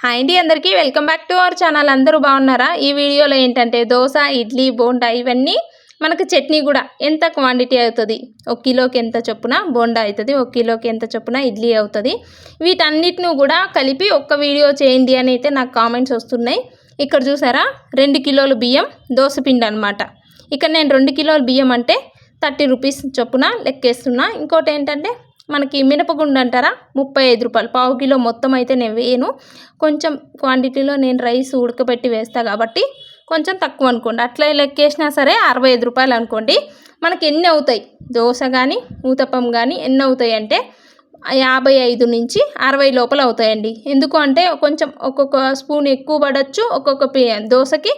Hi అండి, అందరికీ welcome back to our channel. అందరూ బాగున్నారా? ఈ వీడియోలో ఏంటంటే దోశ, ఇడ్లీ, బోండా ఇవన్నీ మనకు చట్నీ కూడా ఎంత క్వాంటిటీ అవుతుంది, 1 కిలోకి ఎంత చొప్పున బోండా అవుతుంది, 1 కిలోకి ఎంత చొప్పున ఇడ్లీ అవుతుంది, వీటన్నిటిని కూడా కలిపి ఒక్క వీడియో చేయండి అని అయితే నాకు కామెంట్స్ వస్తున్నాయి. ఇక్కడ చూసారా, 2 కిలోలు బియ్యం దోశ పిండి అనమాట. ఇక్కడ నేను 2 కిలోల బియ్యం అంటే 30 రూపీస్ చొప్పున లెక్కేస్తున్నా. ఇంకోటి ఏంటంటే మనకి మినపగుండు అంటారా, 35 రూపాయలు. పావు కిలో మొత్తం అయితే నేను వేయను, కొంచెం క్వాంటిటీలో నేను రైస్ ఉడకబెట్టి వేస్తా కాబట్టి కొంచెం తక్కువ అనుకోండి. అట్లా లెక్కేసినా సరే 65 రూపాయలు అనుకోండి. మనకి ఎన్ని అవుతాయి దోశ కానీ ఊతప్పం కానీ ఎన్ని అవుతాయి అంటే 55 నుంచి 60 లోపల అవుతాయండి. ఎందుకు అంటే కొంచెం ఒక్కొక్క స్పూన్ ఎక్కువ పడవచ్చు, ఒక్కొక్క దోశకి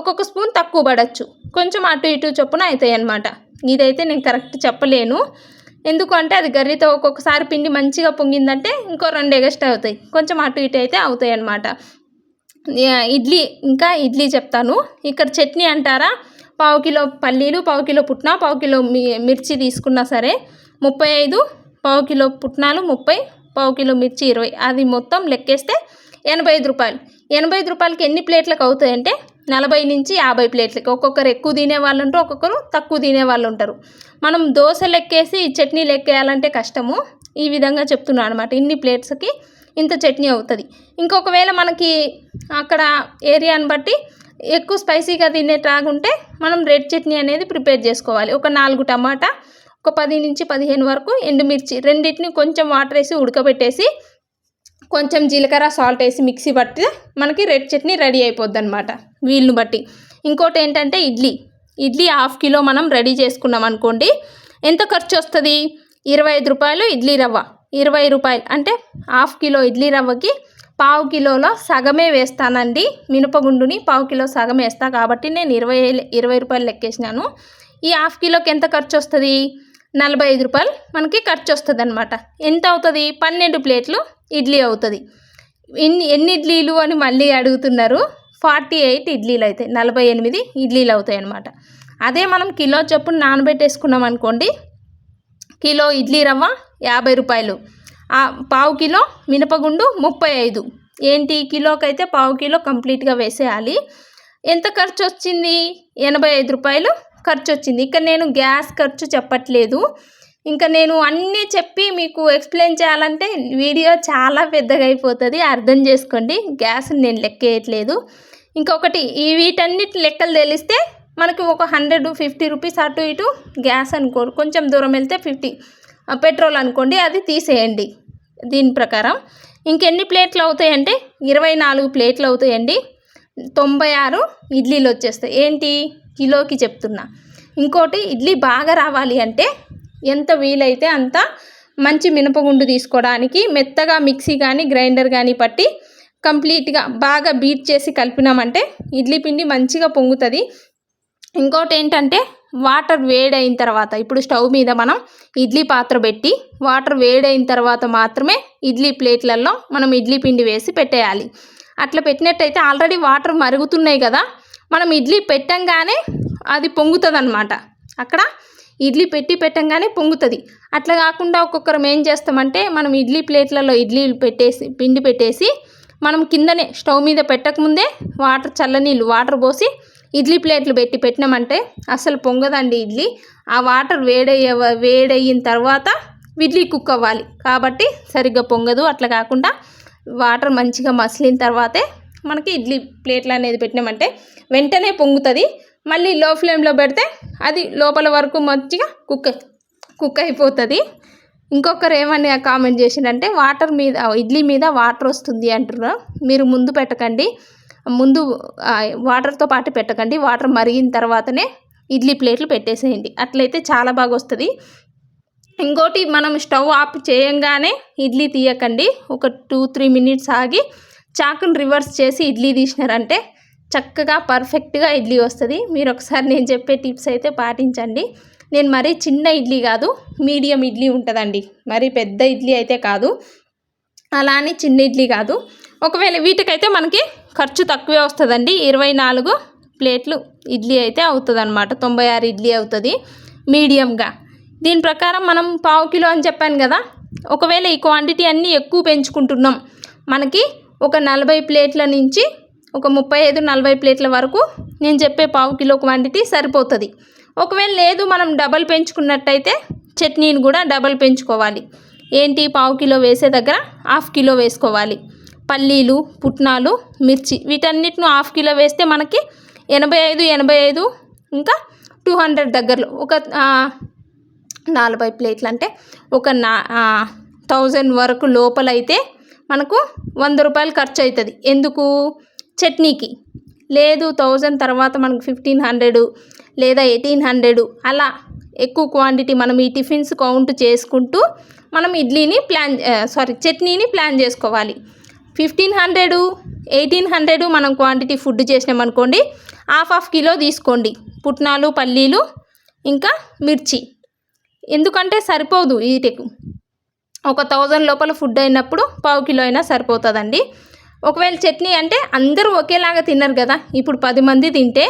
ఒక్కొక్క స్పూన్ తక్కువ పడవచ్చు, కొంచెం అటు ఇటు చొప్పున అవుతాయి అన్నమాట. ఇదైతే నేను కరెక్ట్ చెప్పలేను, ఎందుకు అంటే అది గర్రితో ఒక్కొక్కసారి పిండి మంచిగా పొంగిందంటే ఇంకో 2 ఎగస్ట్రా అవుతాయి, కొంచెం అటు ఇటు అయితే అవుతాయి అన్నమాట. ఇడ్లీ చెప్తాను. ఇక్కడ చట్నీ అంటారా, పావు కిలో పల్లీలు, పావు కిలో పుట్నా, పావు కిలో మిర్చి తీసుకున్నా సరే 35, పావు కిలో పుట్నాలు 30, పావు కిలో మిర్చి 20, అది మొత్తం లెక్కేస్తే 85 రూపాయలు. 85 రూపాయలకి ఎన్ని ప్లేట్లకు అవుతాయంటే 40 నుంచి 50 ప్లేట్లకి. ఒక్కొక్కరు ఎక్కువ తినే వాళ్ళు ఉంటారు, ఒక్కొక్కరు తక్కువ తినే వాళ్ళు ఉంటారు. మనం దోశ లెక్కేసి చట్నీ లెక్కేయాలంటే కష్టము. ఈ విధంగా చెప్తున్నాను అనమాట, ఇన్ని ప్లేట్స్కి ఇంత చట్నీ అవుతుంది. ఇంకొకవేళ మనకి అక్కడ ఏరియాని బట్టి ఎక్కువ స్పైసీగా తినేటాగుంటే మనం రెడ్ చట్నీ అనేది ప్రిపేర్ చేసుకోవాలి. ఒక 4 టమాటా, ఒక 10 నుంచి 15 వరకు ఎండుమిర్చి, రెండింటిని కొంచెం వాటర్ వేసి ఉడకబెట్టేసి కొంచెం జీలకర్ర సాల్ట్ వేసి మిక్సీ పట్టి మనకి రెడ్ చట్నీ రెడీ అయిపోద్ది అనమాట, వీళ్ళని బట్టి. ఇంకోటి ఏంటంటే ఇడ్లీ 1/2 కిలో మనం రెడీ చేసుకున్నాం అనుకోండి, ఎంత ఖర్చు వస్తుంది? 25 రూపాయలు ఇడ్లీ రవ్వ, 20 రూపాయలు అంటే 1/2 కిలో ఇడ్లీ రవ్వకి పావు కిలోలో సగమే వేస్తానండి. మినపగుండుని పావు కిలో సగం వేస్తా కాబట్టి నేను 20 రూపాయలు లెక్కేసినాను. ఈ 1/2 కిలోకి ఎంత ఖర్చు వస్తుంది? 45 రూపాయలు మనకి ఖర్చు వస్తుంది అనమాట. ఎంత అవుతుంది? 12 ప్లేట్లు ఇడ్లీ అవుతుంది. ఎన్ని ఇడ్లీలు అని మళ్ళీ అడుగుతున్నారు. 48 ఇడ్లీలు అవుతాయి, 48 ఇడ్లీలు అవుతాయి అన్నమాట. అదే మనం కిలో చొప్పున నానబెట్టేసుకున్నాం అనుకోండి, కిలో ఇడ్లీ రవ్వ 50 రూపాయలు, పావు కిలో మినపగుండు 35. ఏంటి, కిలోకైతే పావు కిలో కంప్లీట్గా వేసేయాలి. ఎంత ఖర్చు వచ్చింది? 85 రూపాయలు ఖర్చు వచ్చింది. ఇక్కడ నేను గ్యాస్ ఖర్చు చెప్పట్లేదు, ఇంకా నేను అన్నీ చెప్పి మీకు ఎక్స్ప్లెయిన్ చేయాలంటే వీడియో చాలా పెద్దగా అయిపోతుంది, అర్థం చేసుకోండి. గ్యాస్ని నేను లెక్కేయట్లేదు. ఇంకొకటి, వీటన్నిటి లెక్కలు తెలిస్తే మనకి ఒక 150 రూపీస్ అటు ఇటు గ్యాస్ అనుకోండి, కొంచెం దూరం వెళ్తే 50 పెట్రోల్ అనుకోండి, అది తీసేయండి. దీని ప్రకారం ఇంకెన్ని ప్లేట్లు అవుతాయంటే 24 ప్లేట్లు అవుతాయండి. 96 ఇడ్లీలు వచ్చేస్తాయి. ఏంటి, కిలోకి చెప్తున్నా. ఇంకోటి, ఇడ్లీ బాగా రావాలి అంటే ఎంత వీలైతే అంత మంచి మినపగుండు తీసుకోవడానికి మెత్తగా మిక్సీ కానీ గ్రైండర్ కానీ పట్టి కంప్లీట్గా బాగా బీట్ చేసి కలిపినామంటే ఇడ్లీ పిండి మంచిగా పొంగుతుంది. ఇంకోటి ఏంటంటే వాటర్ వేడైన తర్వాత, ఇప్పుడు స్టవ్ మీద మనం ఇడ్లీ పాత్ర పెట్టి వాటర్ వేడైన తర్వాత మాత్రమే ఇడ్లీ ప్లేట్లలో మనం ఇడ్లీ పిండి వేసి పెట్టేయాలి. అట్లా పెట్టినట్టయితే ఆల్రెడీ వాటర్ మరుగుతున్నాయి కదా, మనం ఇడ్లీ పెట్టంగానే అది పొంగుతుంది అన్నమాట. అక్కడ ఇడ్లీ పెట్టంగానే పొంగుతుంది. అట్లా కాకుండా ఒక్కొక్కరం ఏం చేస్తామంటే మనం ఇడ్లీ ప్లేట్లలో ఇడ్లీలు పిండి పెట్టేసి మనం కిందనే స్టవ్ మీద పెట్టకముందే చల్లనీళ్ళు వాటర్ పోసి ఇడ్లీ ప్లేట్లు పెట్టినామంటే అసలు పొంగదండి ఇడ్లీ. ఆ వాటర్ వేడయిన తర్వాత ఇడ్లీ కుక్ అవ్వాలి కాబట్టి సరిగ్గా పొంగదు. అట్లా కాకుండా వాటర్ మంచిగా మసిలిన తర్వాతే మనకి ఇడ్లీ ప్లేట్లు అనేది పెట్టినామంటే వెంటనే పొంగుతుంది. మళ్ళీ లో ఫ్లేమ్లో పెడితే అది లోపల వరకు మంచిగా కుక్ అయిపోతుంది. ఇంకొకరు ఏమని కామెంట్ చేసిందంటే ఇడ్లీ మీద వాటర్ వస్తుంది అంటున్నారు. మీరు ముందు పెట్టకండి, ముందు వాటర్తో పాటు పెట్టకండి, వాటర్ మరిగిన తర్వాతనే ఇడ్లీ ప్లేట్లు పెట్టేసేయండి, అట్లయితే చాలా బాగా వస్తుంది. ఇంకోటి, మనం స్టవ్ ఆఫ్ చేయంగానే ఇడ్లీ తీయకండి, ఒక 2-3 మినిట్స్ ఆగి చాకుని రివర్స్ చేసి ఇడ్లీ తీసినారంటే చక్కగా పర్ఫెక్ట్గా ఇడ్లీ వస్తుంది. మీరు ఒకసారి నేను చెప్పే టిప్స్ అయితే పాటించండి. నేను మరీ చిన్న ఇడ్లీ కాదు, మీడియం ఇడ్లీ ఉంటుందండి, మరీ పెద్ద ఇడ్లీ అయితే కాదు, అలా అని చిన్న ఇడ్లీ కాదు. ఒకవేళ వీటికైతే మనకి ఖర్చు తక్కువే వస్తుందండి. 24 ప్లేట్లు ఇడ్లీ అయితే అవుతుంది అనమాట, 96 ఇడ్లీ అవుతుంది మీడియంగా. దీని ప్రకారం మనం పావు కిలో అని చెప్పాను కదా, ఒకవేళ ఈ క్వాంటిటీ అన్నీ ఎక్కువ పెంచుకుంటున్నాం, మనకి ఒక 40 ప్లేట్ల నుంచి ఒక 35-40 ప్లేట్ల వరకు నేను చెప్పే పావు కిలో క్వాంటిటీ సరిపోతుంది. ఒకవేళ లేదు మనం డబల్ పెంచుకున్నట్టయితే చట్నీని కూడా డబల్ పెంచుకోవాలి. ఏంటి, పావు కిలో వేసే దగ్గర హాఫ్ కిలో వేసుకోవాలి. పల్లీలు, పుట్నాలు, మిర్చి వీటన్నిటిని హాఫ్ కిలో వేస్తే మనకి 85 ఇంకా 200 దగ్గరలో ఒక 40 ప్లేట్లు అంటే ఒక 1000 వరకు లోపలైతే మనకు 100 రూపాయలు ఖర్చు అవుతుంది. ఎందుకు, చట్నీకి. లేదు 1000 తర్వాత మనకు 1500 లేదా 1800 అలా ఎక్కువ క్వాంటిటీ మనం ఈ టిఫిన్స్ కౌంట్ చేసుకుంటూ మనం చట్నీని ప్లాన్ చేసుకోవాలి. 1500, 1800 మనం క్వాంటిటీ ఫుడ్ చేసినామనుకోండి, హాఫ్ కిలో తీసుకోండి పుట్నాలు, పల్లీలు ఇంకా మిర్చి. ఎందుకంటే సరిపోదు వీటికి. ఒక 1000 లోపల ఫుడ్ అయినప్పుడు పావు కిలో అయినా సరిపోతుందండి. ఒకవేళ చట్నీ అంటే అందరూ ఒకేలాగా తిన్నారు కదా, ఇప్పుడు 10 మంది తింటే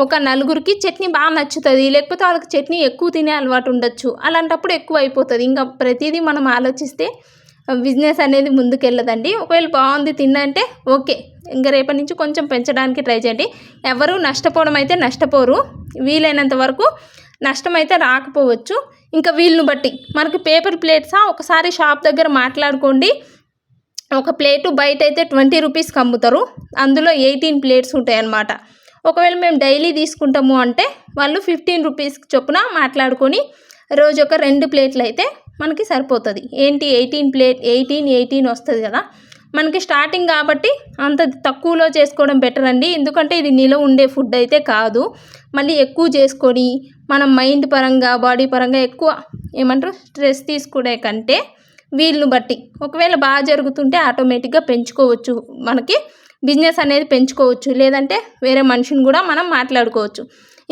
ఒక 4గురికి చట్నీ బాగా నచ్చుతుంది, లేకపోతే వాళ్ళకి చట్నీ ఎక్కువ తినే అలవాటు ఉండొచ్చు. అలాంటప్పుడు ఎక్కువ అయిపోతుంది. ఇంకా ప్రతిదీ మనం ఆలోచిస్తే బిజినెస్ అనేది ముందుకెళ్ళదండి. ఒకవేళ బాగుంది తిన్నంటే ఓకే, ఇంకా రేపటి నుంచి కొంచెం పెంచడానికి ట్రై చేయండి. ఎవరు నష్టపోవడం అయితే నష్టపోరు, వీలైనంత వరకు నష్టం అయితే రాకపోవచ్చు. ఇంకా వీళ్ళని బట్టి మనకి పేపర్ ప్లేట్సా ఒకసారి షాప్ దగ్గర మాట్లాడుకోండి. ఒక ప్లేటు బయట అయితే 20 రూపీస్కి అమ్ముతారు, అందులో 18 ప్లేట్స్ ఉంటాయి అన్నమాట. ఒకవేళ మేము డైలీ తీసుకుంటాము అంటే వాళ్ళు 15 రూపీస్కి చొప్పున మాట్లాడుకొని రోజు ఒక 2 ప్లేట్లు అయితే మనకి సరిపోతుంది. ఏంటి 18 వస్తుంది కదా మనకి స్టార్టింగ్ కాబట్టి. అంత తక్కువలో చేసుకోవడం బెటర్ అండి, ఎందుకంటే ఇది నిలవ ఉండే ఫుడ్ అయితే కాదు. మళ్ళీ ఎక్కువ చేసుకొని మనం మైండ్ పరంగా బాడీ పరంగా ఎక్కువ స్ట్రెస్ తీసుకునే కంటే వీళ్ళని బట్టి ఒకవేళ బాగా జరుగుతుంటే ఆటోమేటిక్గా పెంచుకోవచ్చు, మనకి బిజినెస్ అనేది పెంచుకోవచ్చు. లేదంటే వేరే మనిషిని కూడా మనం మాట్లాడుకోవచ్చు.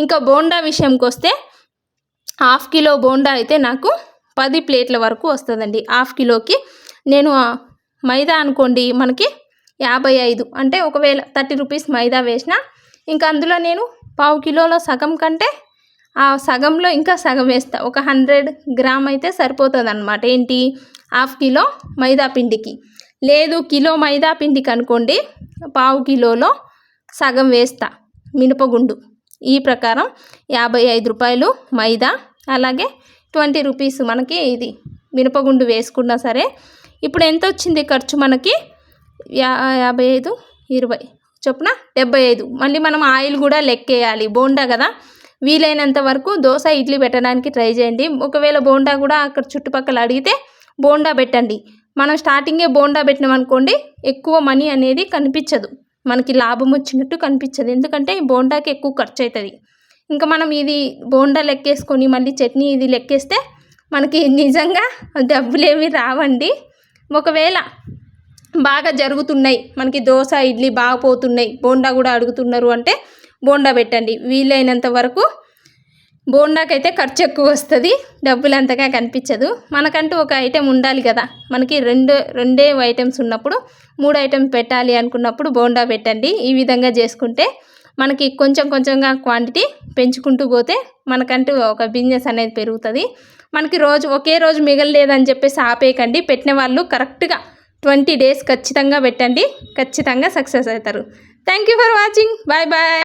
ఇంకా బోండా విషయంకి వస్తే హాఫ్ కిలో బోండా అయితే నాకు 10 ప్లేట్ల వరకు వస్తుందండి. హాఫ్ కిలోకి నేను మైదా అనుకోండి మనకి 55, అంటే ఒకవేళ 30 రూపీస్ మైదా వేసిన ఇంకా అందులో నేను పావు కిలోలో సగం కంటే ఆ సగంలో ఇంకా సగం వేస్తా. ఒక 100 గ్రామ్ అయితే సరిపోతుంది అన్నమాట. ఏంటి, హాఫ్ కిలో మైదా పిండికి. లేదు కిలో మైదా పిండికి అనుకోండి పావు కిలోలో సగం వేస్తా మినపగుండు. ఈ ప్రకారం 55 రూపాయలు మైదా, అలాగే 20 రూపీస్ మనకి ఇది మినపగుండు వేసుకున్నా సరే. ఇప్పుడు ఎంత వచ్చింది ఖర్చు మనకి, 55, 20 చొప్పున 75. మళ్ళీ మనం ఆయిల్ కూడా లెక్కేయాలి, బోండా కదా. వీలైనంత వరకు దోశ, ఇడ్లీ పెట్టడానికి ట్రై చేయండి. ఒకవేళ బోండా కూడా అక్కడ చుట్టుపక్కల అడిగితే బోండా పెట్టండి. మనం స్టార్టింగే బోండా పెట్టినామనుకోండి ఎక్కువ మనీ అనేది కనిపించదు, మనకి లాభం వచ్చినట్టు కనిపించదు. ఎందుకంటే ఈ బోండాకి ఎక్కువ ఖర్చు అవుతుంది. ఇంకా మనం ఇది బోండా లెక్కేసుకొని మళ్ళీ చట్నీ ఇది లెక్కేస్తే మనకి నిజంగా డబ్బులేమి రావండి. ఒకవేళ బాగా జరుగుతున్నాయి, మనకి దోశ ఇడ్లీ బాగా పోతున్నాయి, బోండా కూడా అడుగుతున్నారు అంటే బోండా పెట్టండి. వీలైనంత వరకు బోండాకైతే ఖర్చు ఎక్కువ వస్తుంది, డబ్బులు అంతగా కనిపించదు. మనకంటూ ఒక ఐటెం ఉండాలి కదా, మనకి రెండే ఐటమ్స్ ఉన్నప్పుడు 3 ఐటమ్స్ పెట్టాలి అనుకున్నప్పుడు బోండా పెట్టండి. ఈ విధంగా చేసుకుంటే మనకి కొంచెంగా క్వాంటిటీ పెంచుకుంటూ పోతే మనకంటూ ఒక బిజినెస్ అనేది పెరుగుతుంది. మనకి ఒకే రోజు మిగలలేదని చెప్పేసి ఆపేయకండి. పెట్టిన వాళ్ళు కరెక్ట్గా 20 డేస్ ఖచ్చితంగా పెట్టండి, ఖచ్చితంగా సక్సెస్ అవుతారు. Thank you for watching. Bye bye.